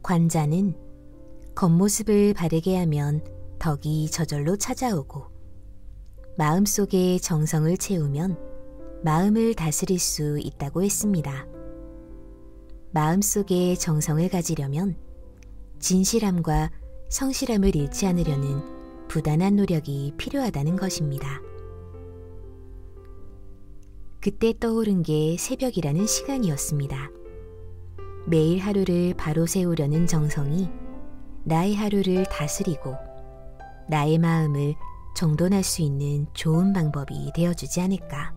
관자는 겉모습을 바르게 하면 덕이 저절로 찾아오고 마음속에 정성을 채우면 마음을 다스릴 수 있다고 했습니다. 마음속에 정성을 가지려면 진실함과 성실함을 잃지 않으려는 부단한 노력이 필요하다는 것입니다. 그때 떠오른 게 새벽이라는 시간이었습니다. 매일 하루를 바로 세우려는 정성이 나의 하루를 다스리고 나의 마음을 정돈할 수 있는 좋은 방법이 되어주지 않을까.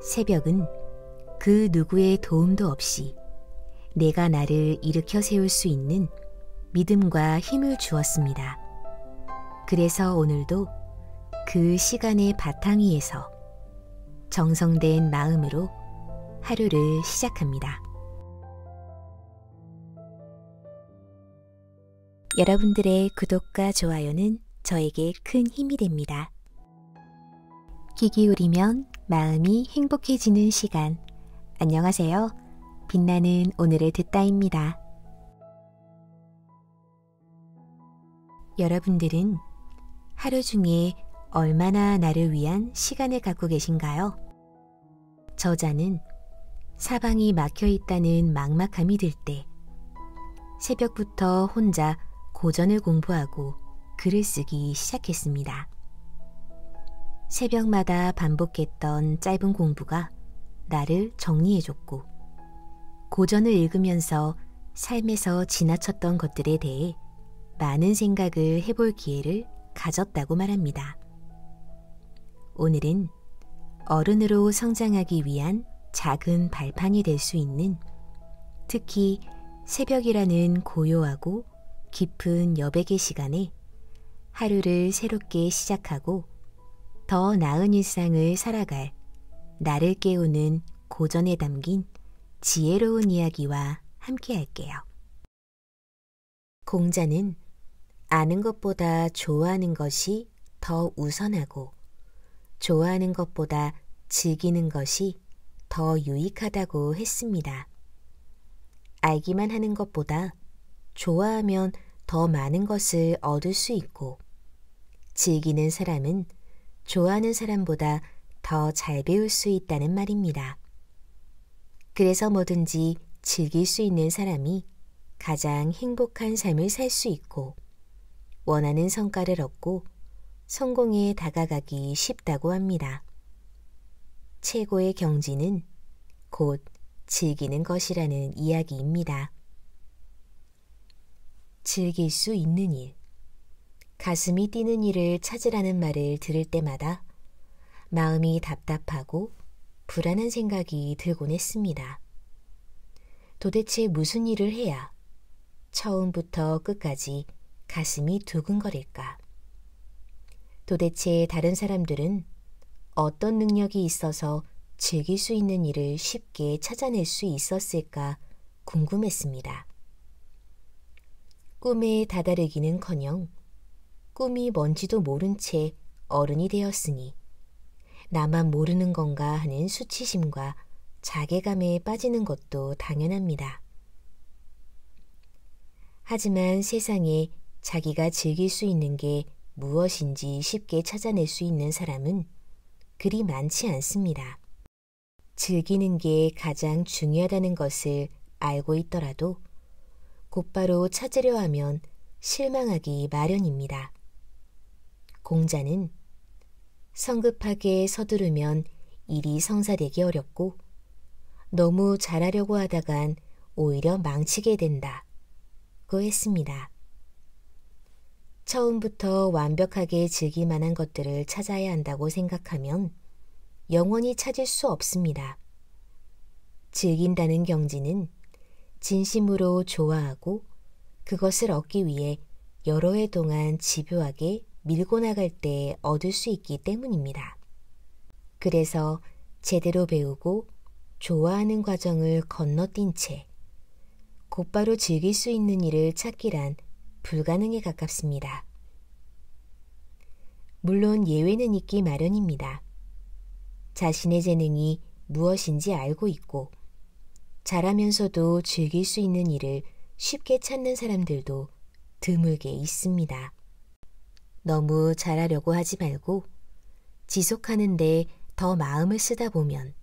새벽은 그 누구의 도움도 없이 내가 나를 일으켜 세울 수 있는 믿음과 힘을 주었습니다. 그래서 오늘도 그 시간의 바탕 위에서 정성된 마음으로 하루를 시작합니다. 여러분들의 구독과 좋아요는 저에게 큰 힘이 됩니다. 귀 기울이면 마음이 행복해지는 시간. 안녕하세요. 빛나는 오늘을 듣다입니다. 여러분들은 하루 중에 얼마나 나를 위한 시간을 갖고 계신가요? 저자는 사방이 막혀 있다는 막막함이 들 때 새벽부터 혼자 고전을 공부하고 글을 쓰기 시작했습니다. 새벽마다 반복했던 짧은 공부가 나를 정리해줬고 고전을 읽으면서 삶에서 지나쳤던 것들에 대해 많은 생각을 해볼 기회를 가졌다고 말합니다. 오늘은 어른으로 성장하기 위한 작은 발판이 될 수 있는, 특히 새벽이라는 고요하고 깊은 여백의 시간에 하루를 새롭게 시작하고 더 나은 일상을 살아갈 나를 깨우는 고전에 담긴 지혜로운 이야기와 함께 할게요. 공자는 아는 것보다 좋아하는 것이 더 우선하고 좋아하는 것보다 즐기는 것이 더 유익하다고 했습니다. 알기만 하는 것보다 좋아하면 더 많은 것을 얻을 수 있고 즐기는 사람은 좋아하는 사람보다 더 잘 배울 수 있다는 말입니다. 그래서 뭐든지 즐길 수 있는 사람이 가장 행복한 삶을 살 수 있고 원하는 성과를 얻고 성공에 다가가기 쉽다고 합니다. 최고의 경지는 곧 즐기는 것이라는 이야기입니다. 즐길 수 있는 일, 가슴이 뛰는 일을 찾으라는 말을 들을 때마다 마음이 답답하고 불안한 생각이 들곤 했습니다. 도대체 무슨 일을 해야 처음부터 끝까지 가슴이 두근거릴까? 도대체 다른 사람들은 어떤 능력이 있어서 즐길 수 있는 일을 쉽게 찾아낼 수 있었을까 궁금했습니다. 꿈에 다다르기는커녕 꿈이 뭔지도 모른 채 어른이 되었으니 나만 모르는 건가 하는 수치심과 자괴감에 빠지는 것도 당연합니다. 하지만 세상에 자기가 즐길 수 있는 게 무엇인지 쉽게 찾아낼 수 있는 사람은 그리 많지 않습니다. 즐기는 게 가장 중요하다는 것을 알고 있더라도 곧바로 찾으려 하면 실망하기 마련입니다. 공자는 성급하게 서두르면 일이 성사되기 어렵고 너무 잘하려고 하다간 오히려 망치게 된다고 했습니다. 처음부터 완벽하게 즐길 만한 것들을 찾아야 한다고 생각하면 영원히 찾을 수 없습니다. 즐긴다는 경지는 진심으로 좋아하고 그것을 얻기 위해 여러 해 동안 집요하게 밀고 나갈 때 얻을 수 있기 때문입니다. 그래서 제대로 배우고 좋아하는 과정을 건너뛴 채 곧바로 즐길 수 있는 일을 찾기란 불가능에 가깝습니다. 물론 예외는 있기 마련입니다. 자신의 재능이 무엇인지 알고 있고 잘하면서도 즐길 수 있는 일을 쉽게 찾는 사람들도 드물게 있습니다. 너무 잘하려고 하지 말고 지속하는데 더 마음을 쓰다 보면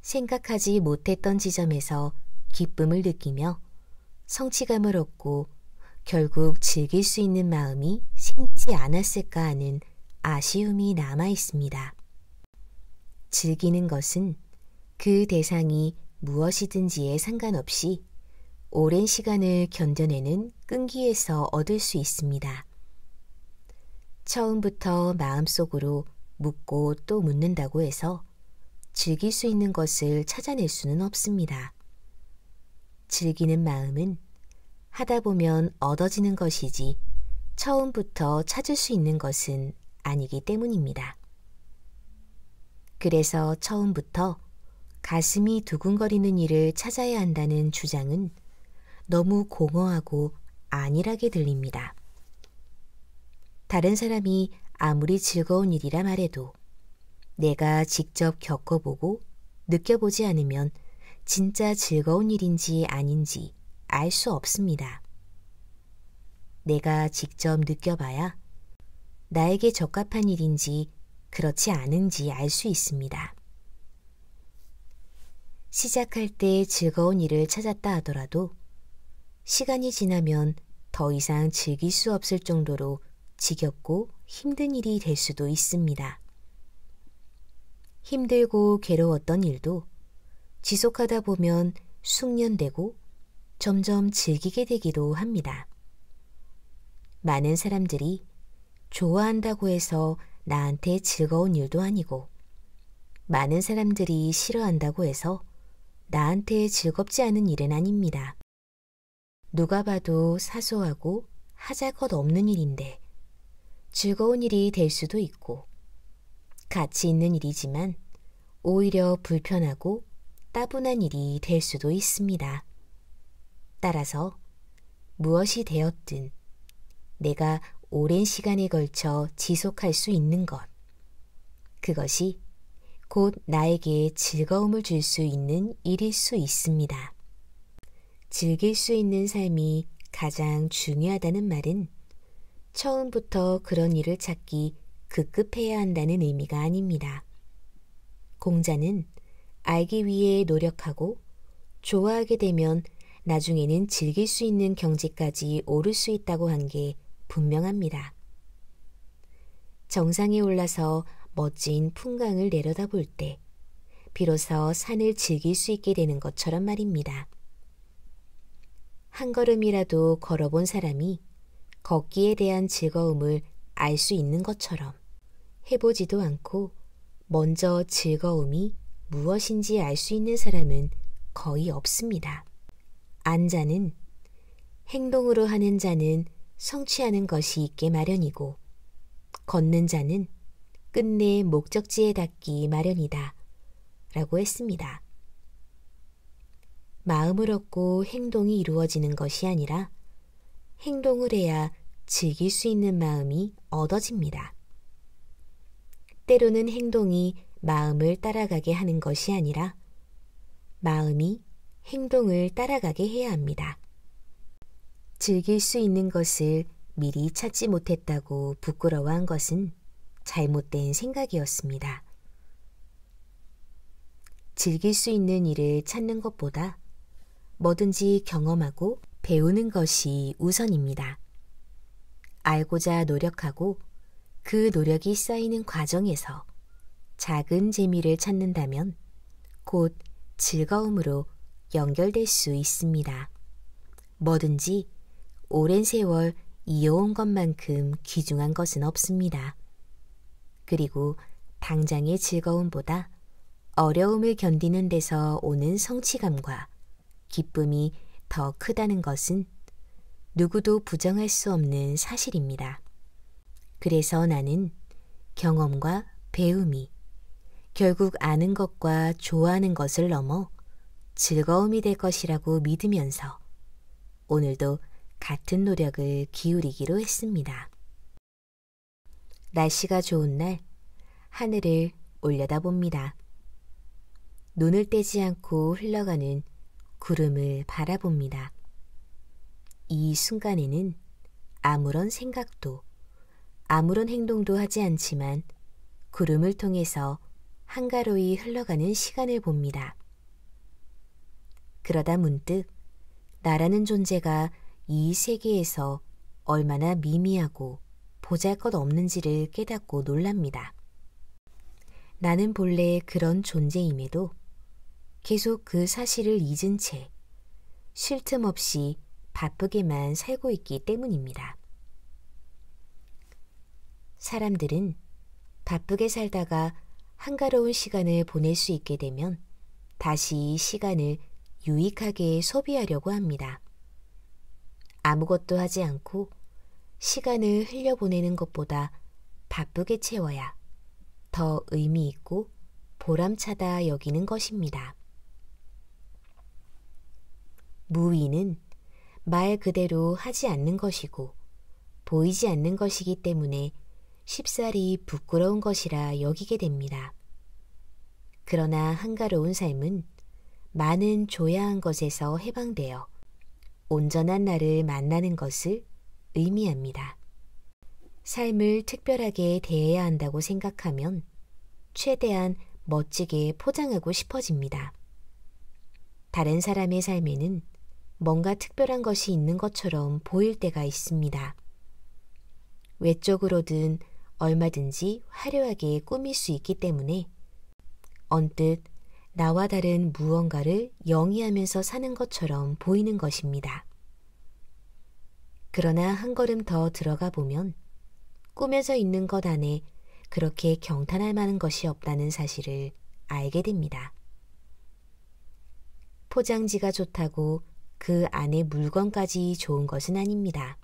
생각하지 못했던 지점에서 기쁨을 느끼며 성취감을 얻고 결국 즐길 수 있는 마음이 생기지 않았을까 하는 아쉬움이 남아 있습니다. 즐기는 것은 그 대상이 무엇이든지에 상관없이 오랜 시간을 견뎌내는 끈기에서 얻을 수 있습니다. 처음부터 마음속으로 묻고 또 묻는다고 해서 즐길 수 있는 것을 찾아낼 수는 없습니다. 즐기는 마음은 하다 보면 얻어지는 것이지 처음부터 찾을 수 있는 것은 아니기 때문입니다. 그래서 처음부터 가슴이 두근거리는 일을 찾아야 한다는 주장은 너무 공허하고 안일하게 들립니다. 다른 사람이 아무리 즐거운 일이라 말해도 내가 직접 겪어보고 느껴보지 않으면 진짜 즐거운 일인지 아닌지 알 수 없습니다. 내가 직접 느껴봐야 나에게 적합한 일인지 그렇지 않은지 알 수 있습니다. 시작할 때 즐거운 일을 찾았다 하더라도 시간이 지나면 더 이상 즐길 수 없을 정도로 지겹고 힘든 일이 될 수도 있습니다. 힘들고 괴로웠던 일도 지속하다 보면 숙련되고 점점 즐기게 되기도 합니다. 많은 사람들이 좋아한다고 해서 나한테 즐거운 일도 아니고 많은 사람들이 싫어한다고 해서 나한테 즐겁지 않은 일은 아닙니다. 누가 봐도 사소하고 하잘것 없는 일인데 즐거운 일이 될 수도 있고 가치 있는 일이지만 오히려 불편하고 따분한 일이 될 수도 있습니다. 따라서 무엇이 되었든 내가 오랜 시간에 걸쳐 지속할 수 있는 것, 그것이 곧 나에게 즐거움을 줄 수 있는 일일 수 있습니다. 즐길 수 있는 삶이 가장 중요하다는 말은 처음부터 그런 일을 찾기 급급해야 한다는 의미가 아닙니다. 공자는 알기 위해 노력하고 좋아하게 되면 나중에는 즐길 수 있는 경지까지 오를 수 있다고 한 게 분명합니다. 정상에 올라서 멋진 풍광을 내려다볼 때 비로소 산을 즐길 수 있게 되는 것처럼 말입니다. 한 걸음이라도 걸어본 사람이 걷기에 대한 즐거움을 알 수 있는 것처럼 해보지도 않고 먼저 즐거움이 무엇인지 알 수 있는 사람은 거의 없습니다. 안자는 행동으로 하는 자는 성취하는 것이 있게 마련이고 걷는 자는 끝내 목적지에 닿기 마련이다 라고 했습니다. 마음을 얻고 행동이 이루어지는 것이 아니라 행동을 해야 즐길 수 있는 마음이 얻어집니다. 때로는 행동이 마음을 따라가게 하는 것이 아니라 마음이 행동을 따라가게 해야 합니다. 즐길 수 있는 것을 미리 찾지 못했다고 부끄러워한 것은 잘못된 생각이었습니다. 즐길 수 있는 일을 찾는 것보다 뭐든지 경험하고 배우는 것이 우선입니다. 알고자 노력하고 그 노력이 쌓이는 과정에서 작은 재미를 찾는다면 곧 즐거움으로 연결될 수 있습니다. 뭐든지 오랜 세월 이어온 것만큼 귀중한 것은 없습니다. 그리고 당장의 즐거움보다 어려움을 견디는 데서 오는 성취감과 기쁨이 더 크다는 것은 누구도 부정할 수 없는 사실입니다. 그래서 나는 경험과 배움이 결국 아는 것과 좋아하는 것을 넘어 즐거움이 될 것이라고 믿으면서 오늘도 같은 노력을 기울이기로 했습니다. 날씨가 좋은 날 하늘을 올려다봅니다. 눈을 떼지 않고 흘러가는 구름을 바라봅니다. 이 순간에는 아무런 생각도, 아무런 행동도 하지 않지만 구름을 통해서 한가로이 흘러가는 시간을 봅니다. 그러다 문득 나라는 존재가 이 세계에서 얼마나 미미하고 보잘것없는지를 깨닫고 놀랍니다. 나는 본래 그런 존재임에도 계속 그 사실을 잊은 채 쉴 틈 없이 바쁘게만 살고 있기 때문입니다. 사람들은 바쁘게 살다가 한가로운 시간을 보낼 수 있게 되면 다시 시간을 유익하게 소비하려고 합니다. 아무것도 하지 않고 시간을 흘려보내는 것보다 바쁘게 채워야 더 의미 있고 보람차다 여기는 것입니다. 무의는 말 그대로 하지 않는 것이고 보이지 않는 것이기 때문에 쉽사리 부끄러운 것이라 여기게 됩니다. 그러나 한가로운 삶은 많은 조야한 것에서 해방되어 온전한 나를 만나는 것을 의미합니다. 삶을 특별하게 대해야 한다고 생각하면 최대한 멋지게 포장하고 싶어집니다. 다른 사람의 삶에는 뭔가 특별한 것이 있는 것처럼 보일 때가 있습니다. 외적으로든 얼마든지 화려하게 꾸밀 수 있기 때문에 언뜻 나와 다른 무언가를 영위하면서 사는 것처럼 보이는 것입니다. 그러나 한 걸음 더 들어가 보면 꾸며져 있는 것 안에 그렇게 경탄할 만한 것이 없다는 사실을 알게 됩니다. 포장지가 좋다고 그 안에 물건까지 좋은 것은 아닙니다.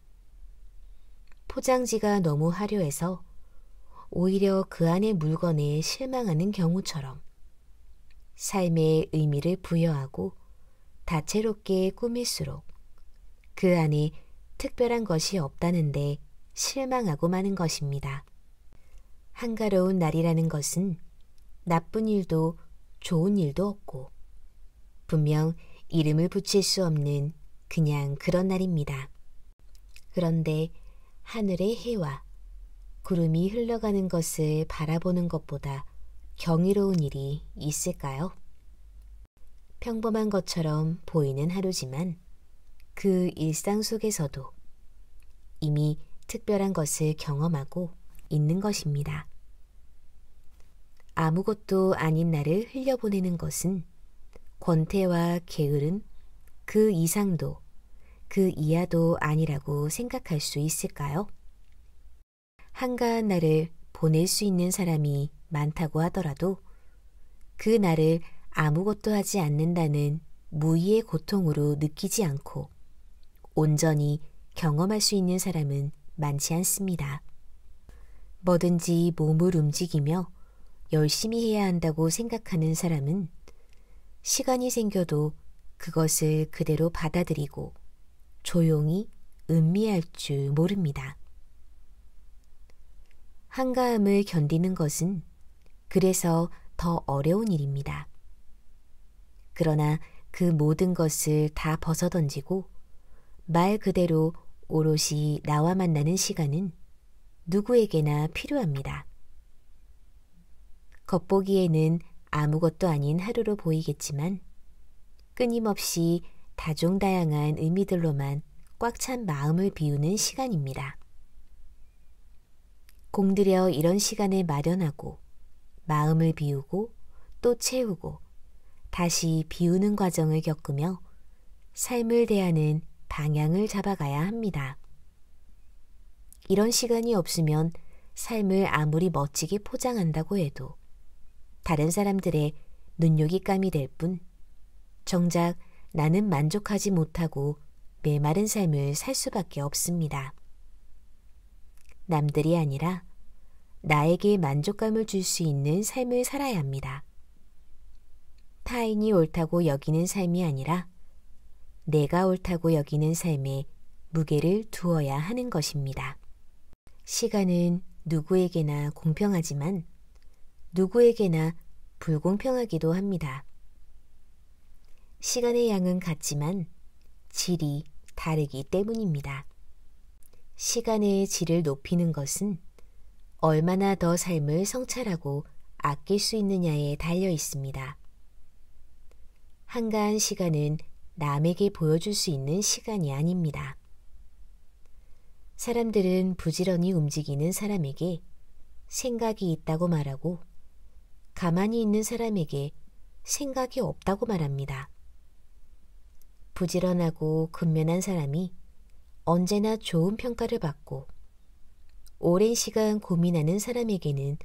포장지가 너무 화려해서 오히려 그 안의 물건에 실망하는 경우처럼 삶의 의미를 부여하고 다채롭게 꾸밀수록 그 안에 특별한 것이 없다는데 실망하고 마는 것입니다. 한가로운 날이라는 것은 나쁜 일도 좋은 일도 없고 분명 이름을 붙일 수 없는 그냥 그런 날입니다. 그런데 하늘의 해와 구름이 흘러가는 것을 바라보는 것보다 경이로운 일이 있을까요? 평범한 것처럼 보이는 하루지만 그 일상 속에서도 이미 특별한 것을 경험하고 있는 것입니다. 아무것도 아닌 날을 흘려보내는 것은 권태와 게으름, 그 이상도 그 이하도 아니라고 생각할 수 있을까요? 한가한 날을 보낼 수 있는 사람이 많다고 하더라도 그 날을 아무것도 하지 않는다는 무의의 고통으로 느끼지 않고 온전히 경험할 수 있는 사람은 많지 않습니다. 뭐든지 몸을 움직이며 열심히 해야 한다고 생각하는 사람은 시간이 생겨도 그것을 그대로 받아들이고 조용히 음미할 줄 모릅니다. 한가함을 견디는 것은 그래서 더 어려운 일입니다. 그러나 그 모든 것을 다 벗어던지고 말 그대로 오롯이 나와 만나는 시간은 누구에게나 필요합니다. 겉보기에는 아무것도 아닌 하루로 보이겠지만 끊임없이 다종다양한 의미들로만 꽉 찬 마음을 비우는 시간입니다. 공들여 이런 시간을 마련하고 마음을 비우고 또 채우고 다시 비우는 과정을 겪으며 삶을 대하는 방향을 잡아가야 합니다. 이런 시간이 없으면 삶을 아무리 멋지게 포장한다고 해도 다른 사람들의 눈요깃감이 될 뿐 정작 나는 만족하지 못하고 메마른 삶을 살 수밖에 없습니다. 남들이 아니라 나에게 만족감을 줄 수 있는 삶을 살아야 합니다. 타인이 옳다고 여기는 삶이 아니라 내가 옳다고 여기는 삶에 무게를 두어야 하는 것입니다. 시간은 누구에게나 공평하지만 누구에게나 불공평하기도 합니다. 시간의 양은 같지만 질이 다르기 때문입니다. 시간의 질을 높이는 것은 얼마나 더 삶을 성찰하고 아낄 수 있느냐에 달려 있습니다. 한가한 시간은 남에게 보여줄 수 있는 시간이 아닙니다. 사람들은 부지런히 움직이는 사람에게 생각이 있다고 말하고 가만히 있는 사람에게 생각이 없다고 말합니다. 부지런하고 근면한 사람이 언제나 좋은 평가를 받고 오랜 시간 고민하는 사람에게는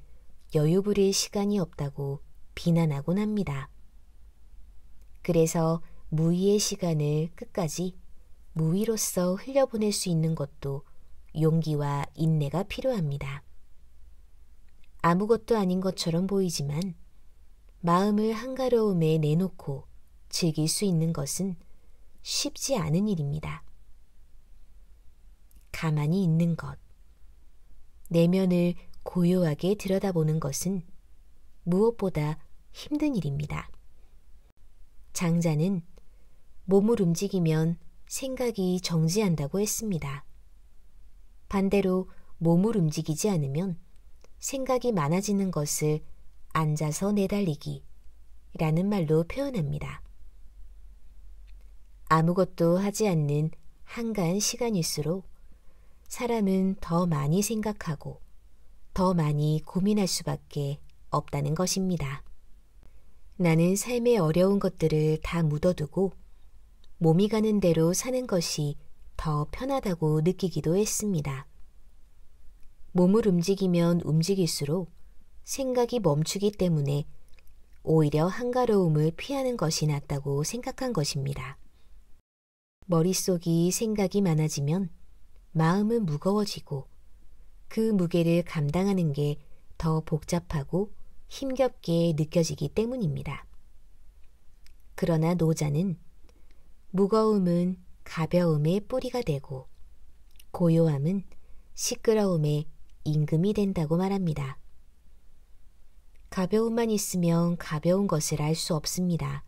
여유 부릴 시간이 없다고 비난하곤 합니다. 그래서 무의의 시간을 끝까지 무의로써 흘려보낼 수 있는 것도 용기와 인내가 필요합니다. 아무것도 아닌 것처럼 보이지만 마음을 한가로움에 내놓고 즐길 수 있는 것은 쉽지 않은 일입니다. 가만히 있는 것, 내면을 고요하게 들여다보는 것은 무엇보다 힘든 일입니다. 장자는 몸을 움직이면 생각이 정지한다고 했습니다. 반대로 몸을 움직이지 않으면 생각이 많아지는 것을 앉아서 내달리기 라는 말로 표현합니다. 아무것도 하지 않는 한가한 시간일수록 사람은 더 많이 생각하고 더 많이 고민할 수밖에 없다는 것입니다. 나는 삶의 어려운 것들을 다 묻어두고 몸이 가는 대로 사는 것이 더 편하다고 느끼기도 했습니다. 몸을 움직이면 움직일수록 생각이 멈추기 때문에 오히려 한가로움을 피하는 것이 낫다고 생각한 것입니다. 머릿속이 생각이 많아지면 마음은 무거워지고 그 무게를 감당하는 게 더 복잡하고 힘겹게 느껴지기 때문입니다. 그러나 노자는 무거움은 가벼움의 뿌리가 되고 고요함은 시끄러움의 임금이 된다고 말합니다. 가벼움만 있으면 가벼운 것을 알 수 없습니다.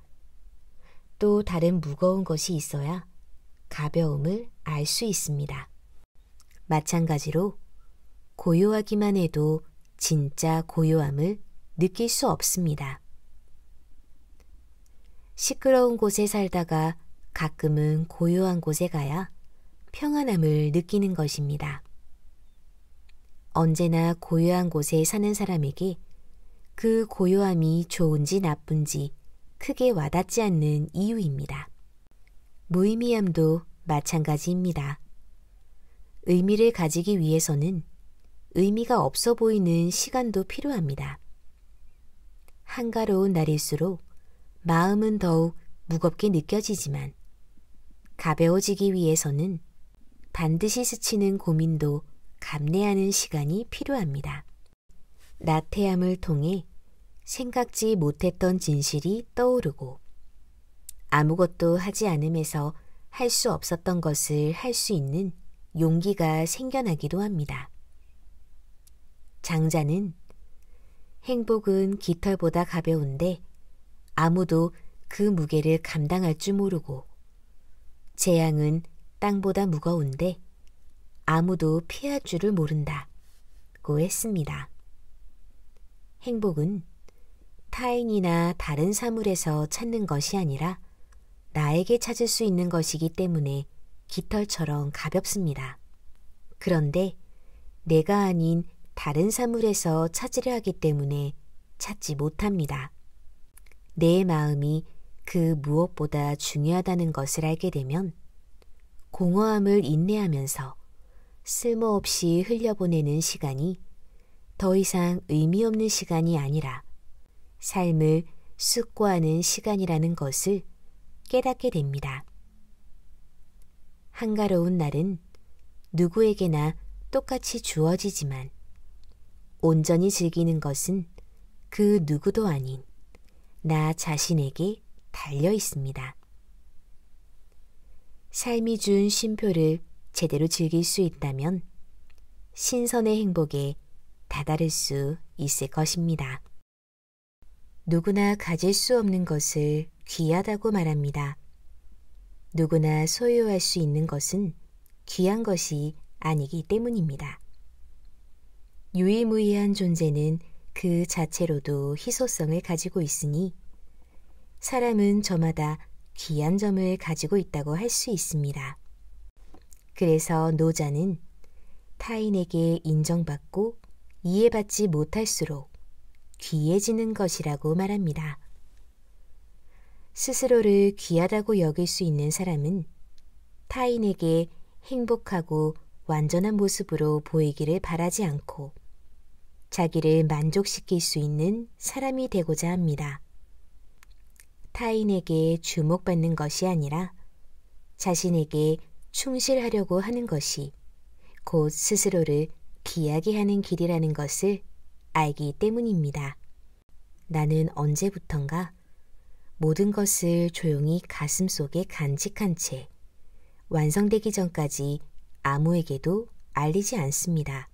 또 다른 무거운 것이 있어야 가벼움을 알 수 있습니다. 마찬가지로 고요하기만 해도 진짜 고요함을 느낄 수 없습니다. 시끄러운 곳에 살다가 가끔은 고요한 곳에 가야 평안함을 느끼는 것입니다. 언제나 고요한 곳에 사는 사람에게 그 고요함이 좋은지 나쁜지 크게 와닿지 않는 이유입니다. 무의미함도 마찬가지입니다. 의미를 가지기 위해서는 의미가 없어 보이는 시간도 필요합니다. 한가로운 날일수록 마음은 더욱 무겁게 느껴지지만 가벼워지기 위해서는 반드시 스치는 고민도 감내하는 시간이 필요합니다. 나태함을 통해 생각지 못했던 진실이 떠오르고 아무것도 하지 않음에서 할 수 없었던 것을 할 수 있는 용기가 생겨나기도 합니다. 장자는 행복은 깃털보다 가벼운데 아무도 그 무게를 감당할 줄 모르고 재앙은 땅보다 무거운데 아무도 피할 줄을 모른다고 했습니다. 행복은 타인이나 다른 사물에서 찾는 것이 아니라 나에게 찾을 수 있는 것이기 때문에 깃털처럼 가볍습니다. 그런데 내가 아닌 다른 사물에서 찾으려 하기 때문에 찾지 못합니다. 내 마음이 그 무엇보다 중요하다는 것을 알게 되면 공허함을 인내하면서 쓸모없이 흘려보내는 시간이 더 이상 의미 없는 시간이 아니라 삶을 숙고하는 시간이라는 것을 깨닫게 됩니다. 한가로운 날은 누구에게나 똑같이 주어지지만 온전히 즐기는 것은 그 누구도 아닌 나 자신에게 달려 있습니다. 삶이 준 쉼표를 제대로 즐길 수 있다면 신선의 행복에 다다를 수 있을 것입니다. 누구나 가질 수 없는 것을 귀하다고 말합니다. 누구나 소유할 수 있는 것은 귀한 것이 아니기 때문입니다. 유일무이한 존재는 그 자체로도 희소성을 가지고 있으니 사람은 저마다 귀한 점을 가지고 있다고 할 수 있습니다. 그래서 노자는 타인에게 인정받고 이해받지 못할수록 귀해지는 것이라고 말합니다. 스스로를 귀하다고 여길 수 있는 사람은 타인에게 행복하고 완전한 모습으로 보이기를 바라지 않고 자기를 만족시킬 수 있는 사람이 되고자 합니다. 타인에게 주목받는 것이 아니라 자신에게 충실하려고 하는 것이 곧 스스로를 귀하게 하는 길이라는 것을 알기 때문입니다. 나는 언제부턴가 모든 것을 조용히 가슴속에 간직한 채 완성되기 전까지 아무에게도 알리지 않습니다.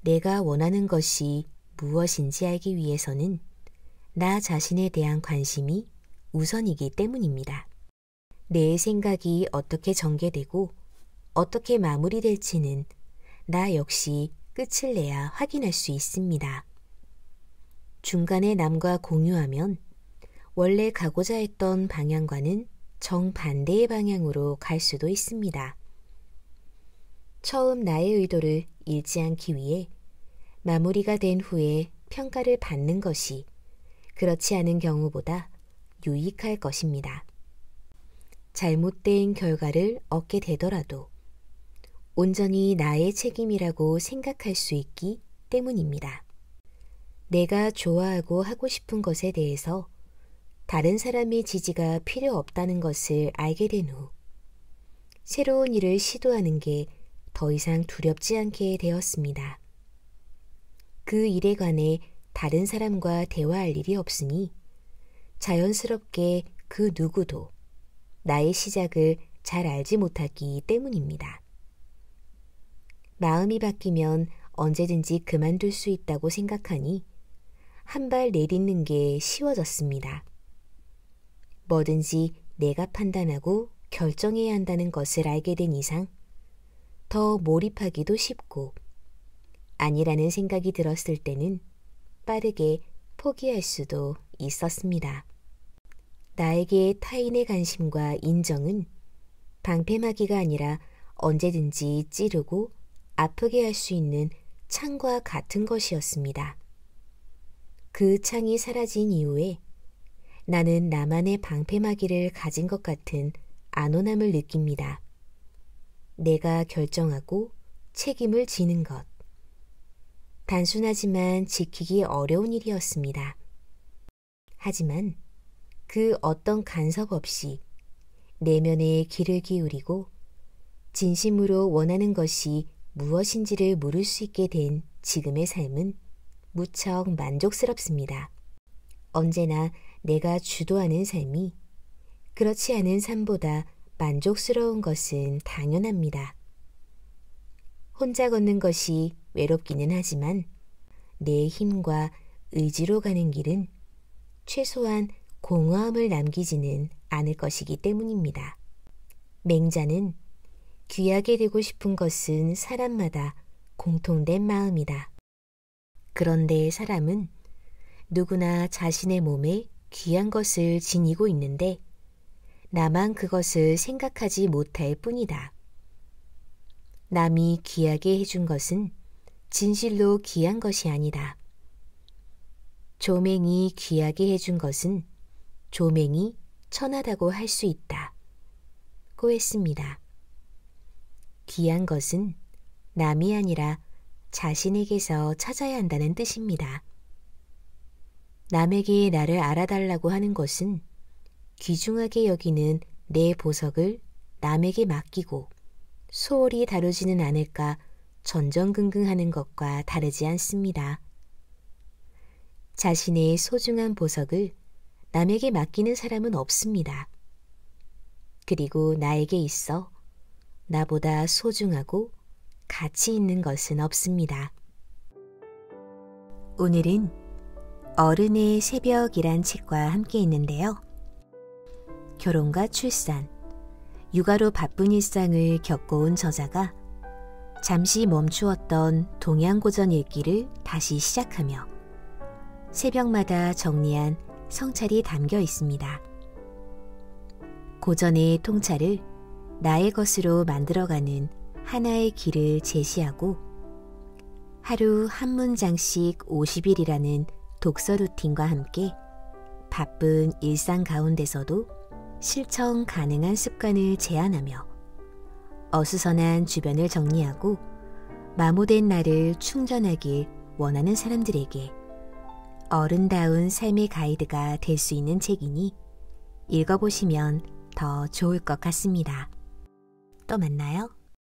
내가 원하는 것이 무엇인지 알기 위해서는 나 자신에 대한 관심이 우선이기 때문입니다. 내 생각이 어떻게 전개되고 어떻게 마무리될지는 나 역시 끝을 내야 확인할 수 있습니다. 중간에 남과 공유하면 원래 가고자 했던 방향과는 정반대의 방향으로 갈 수도 있습니다. 처음 나의 의도를 잃지 않기 위해 마무리가 된 후에 평가를 받는 것이 그렇지 않은 경우보다 유익할 것입니다. 잘못된 결과를 얻게 되더라도 온전히 나의 책임이라고 생각할 수 있기 때문입니다. 내가 좋아하고 하고 싶은 것에 대해서 다른 사람의 지지가 필요 없다는 것을 알게 된 후 새로운 일을 시도하는 게 더 이상 두렵지 않게 되었습니다. 그 일에 관해 다른 사람과 대화할 일이 없으니 자연스럽게 그 누구도 나의 시작을 잘 알지 못하기 때문입니다. 마음이 바뀌면 언제든지 그만둘 수 있다고 생각하니 한 발 내딛는 게 쉬워졌습니다. 뭐든지 내가 판단하고 결정해야 한다는 것을 알게 된 이상 더 몰입하기도 쉽고 아니라는 생각이 들었을 때는 빠르게 포기할 수도 있었습니다. 나에게 타인의 관심과 인정은 방패막이가 아니라 언제든지 찌르고 아프게 할 수 있는 창과 같은 것이었습니다. 그 창이 사라진 이후에 나는 나만의 방패막이를 가진 것 같은 안온함을 느낍니다. 내가 결정하고 책임을 지는 것. 단순하지만 지키기 어려운 일이었습니다. 하지만 그 어떤 간섭 없이 내면에 귀를 기울이고 진심으로 원하는 것이 무엇인지를 물을 수 있게 된 지금의 삶은 무척 만족스럽습니다. 언제나 내가 주도하는 삶이 그렇지 않은 삶보다 만족스러운 것은 당연합니다. 혼자 걷는 것이 외롭기는 하지만 내 힘과 의지로 가는 길은 최소한 공허함을 남기지는 않을 것이기 때문입니다. 맹자는 귀하게 되고 싶은 것은 사람마다 공통된 마음이다. 그런데 사람은 누구나 자신의 몸에 귀한 것을 지니고 있는데 나만 그것을 생각하지 못할 뿐이다. 남이 귀하게 해준 것은 진실로 귀한 것이 아니다. 조맹이 귀하게 해준 것은 조맹이 천하다고 할 수 있다. 고 했습니다. 귀한 것은 남이 아니라 자신에게서 찾아야 한다는 뜻입니다. 남에게 나를 알아달라고 하는 것은 귀중하게 여기는 내 보석을 남에게 맡기고 소홀히 다루지는 않을까 전전긍긍하는 것과 다르지 않습니다. 자신의 소중한 보석을 남에게 맡기는 사람은 없습니다. 그리고 나에게 있어 나보다 소중하고 가치 있는 것은 없습니다. 오늘은 어른의 새벽이란 책과 함께 있는데요. 결혼과 출산, 육아로 바쁜 일상을 겪어온 저자가 잠시 멈추었던 동양고전 읽기를 다시 시작하며 새벽마다 정리한 성찰이 담겨 있습니다. 고전의 통찰을 나의 것으로 만들어가는 하나의 길을 제시하고 하루 한 문장씩 50일이라는 독서 루틴과 함께 바쁜 일상 가운데서도 실천 가능한 습관을 제안하며 어수선한 주변을 정리하고 마모된 나를 충전하길 원하는 사람들에게 어른다운 삶의 가이드가 될 수 있는 책이니 읽어보시면 더 좋을 것 같습니다. 또 만나요.